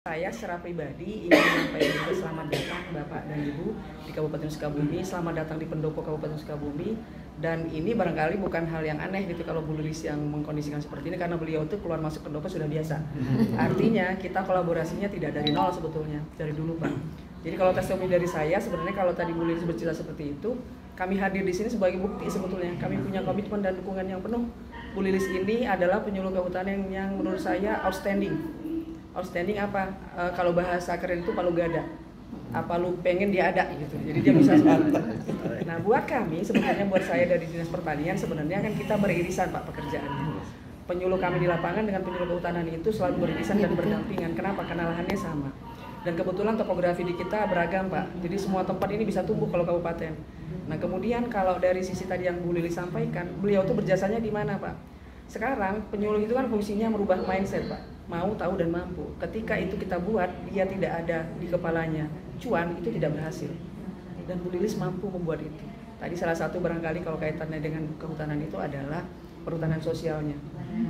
Saya secara pribadi ingin menyampaikan juga selamat datang Bapak dan Ibu di Kabupaten Sukabumi, selamat datang di Pendopo Kabupaten Sukabumi. Dan ini barangkali bukan hal yang aneh gitu kalau Bu Lilis yang mengkondisikan seperti ini, karena beliau tuh keluar masuk Pendopo sudah biasa. Artinya kita kolaborasinya tidak dari nol sebetulnya, dari dulu Pak. Jadi kalau testimoni dari saya, sebenarnya kalau tadi Bu Lilis bercerita seperti itu, kami hadir di sini sebagai bukti sebetulnya. Kami punya komitmen dan dukungan yang penuh. Bu Lilis ini adalah penyuluh kehutanan yang menurut saya outstanding. Outstanding apa? Kalau bahasa keren itu palu gada. Apa lu pengen dia ada gitu. Jadi dia bisa semua. Nah, buat kami sebenarnya, buat saya dari Dinas Pertanian, sebenarnya kan kita beririsan Pak pekerjaannya. Penyuluh kami di lapangan dengan penyuluh kehutanan itu selalu beririsan dan berdampingan. Kenapa? Karena lahannya sama. Dan kebetulan topografi di kita beragam Pak. Jadi semua tempat ini bisa tumbuh kalau kabupaten. Nah, kemudian kalau dari sisi tadi yang Bu Lili sampaikan, beliau tuh berjasanya di mana Pak? Sekarang penyuluh itu kan fungsinya merubah mindset Pak. Mau, tahu, dan mampu. Ketika itu kita buat, dia tidak ada di kepalanya cuan, itu tidak berhasil. Dan Bu Lilis mampu membuat itu. Tadi salah satu barangkali kalau kaitannya dengan kehutanan itu adalah perhutanan sosialnya,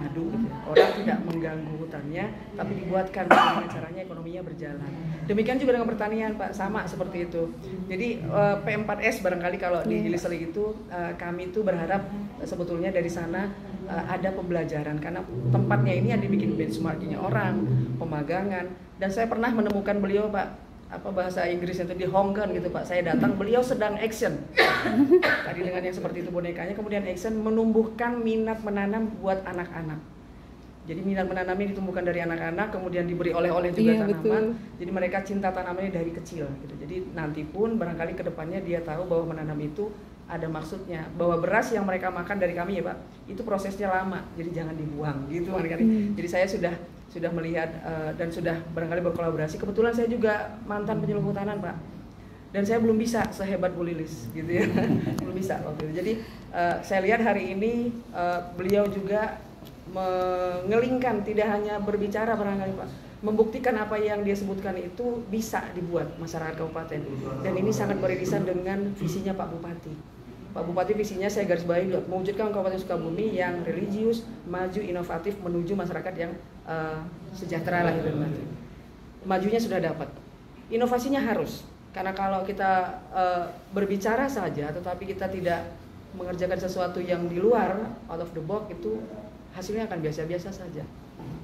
madu gitu ya. Orang tidak mengganggu hutannya, tapi dibuatkan bagaimana caranya ekonominya berjalan. Demikian juga dengan pertanian Pak, sama seperti itu. Jadi P4S barangkali kalau di Giliseli itu kami itu berharap sebetulnya dari sana ada pembelajaran, karena tempatnya ini yang dibikin benchmarkingnya orang, pemagangan. Dan saya pernah menemukan beliau Pak, apa bahasa Inggrisnya itu di Hongkong gitu Pak. Saya datang, beliau sedang action. Tadi dengan yang seperti itu bonekanya, kemudian action menumbuhkan minat menanam buat anak-anak. Jadi minat menanamnya ditumbuhkan dari anak-anak, kemudian diberi oleh-oleh juga tanaman. Betul. Jadi mereka cinta tanamannya dari kecil gitu. Jadi nanti pun barangkali kedepannya dia tahu bahwa menanam itu ada maksudnya, bahwa beras yang mereka makan dari kami ya Pak, itu prosesnya lama, jadi jangan dibuang gitu barangkali. Jadi saya sudah melihat dan sudah barangkali berkolaborasi. Kebetulan saya juga mantan penyuluh kehutanan Pak, dan saya belum bisa sehebat Bu Lilis gitu ya. Belum bisa waktu itu. Jadi saya lihat hari ini beliau juga mengelingkan, tidak hanya berbicara barangkali Pak, membuktikan apa yang dia sebutkan itu bisa dibuat masyarakat kabupaten. Dan ini sangat beririsan dengan visinya Pak Bupati. Pak Bupati visinya saya garis bawahi, mewujudkan Kabupaten Sukabumi yang religius, maju, inovatif, menuju masyarakat yang sejahtera lah itu. Majunya sudah dapat, inovasinya harus. Karena kalau kita berbicara saja, tetapi kita tidak mengerjakan sesuatu yang di luar, out of the box, itu hasilnya akan biasa-biasa saja.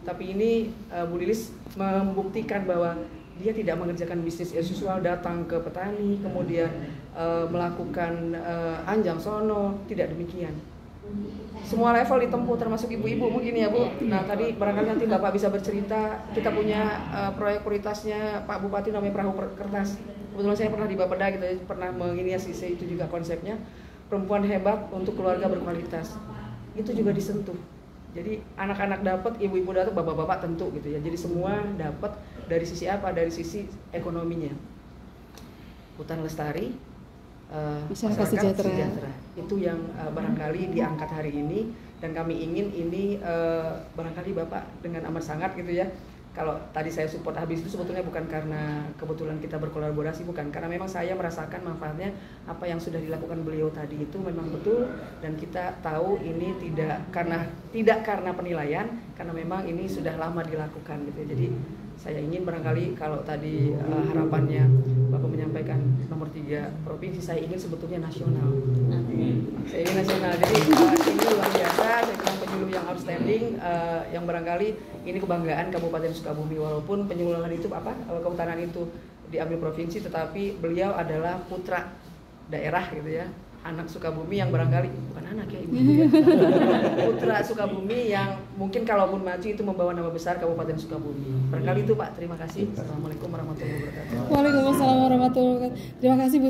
Tapi ini Bu Lilis membuktikan bahwa dia tidak mengerjakan bisnis as usual, datang ke petani, kemudian melakukan anjang sono, tidak demikian. Semua level ditempuh, termasuk ibu-ibu mungkin ya Bu. Nah tadi barangkali nanti Bapak bisa bercerita, kita punya proyek prioritasnya Pak Bupati namanya Perahu Kertas. Kebetulan saya pernah di Bapeda gitu, pernah menginisiasi itu juga konsepnya, perempuan hebat untuk keluarga berkualitas. Itu juga disentuh. Jadi anak-anak dapat, ibu-ibu dapat, bapak-bapak tentu gitu ya. Jadi semua dapat dari sisi apa? Dari sisi ekonominya. Hutan lestari, masyarakat sejahtera. Itu yang barangkali diangkat hari ini, dan kami ingin ini barangkali Bapak dengan amat sangat gitu ya. Kalau tadi saya support habis itu sebetulnya bukan karena kebetulan kita berkolaborasi, bukan, karena memang saya merasakan manfaatnya apa yang sudah dilakukan beliau tadi itu memang betul, dan kita tahu ini tidak karena penilaian, karena memang ini sudah lama dilakukan gitu. Jadi saya ingin barangkali kalau tadi harapannya Bapak menyampaikan nomor 3 provinsi, saya ingin sebetulnya nasional. Saya ingin nasional. Jadi ini luar biasa, saya bilang penyuluh yang outstanding, yang barangkali ini kebanggaan Kabupaten Sukabumi, walaupun penyuluhan itu kehutanan itu diambil provinsi, tetapi beliau adalah putra daerah gitu ya, anak Sukabumi yang barangkali bukan anak ya ibu ya, putra Sukabumi yang mungkin kalaupun maju itu membawa nama besar Kabupaten Sukabumi. Barangkali itu Pak. Terima kasih. Assalamualaikum warahmatullahi wabarakatuh. Waalaikumsalam warahmatullahi wabarakatuh. Terima kasih Bu.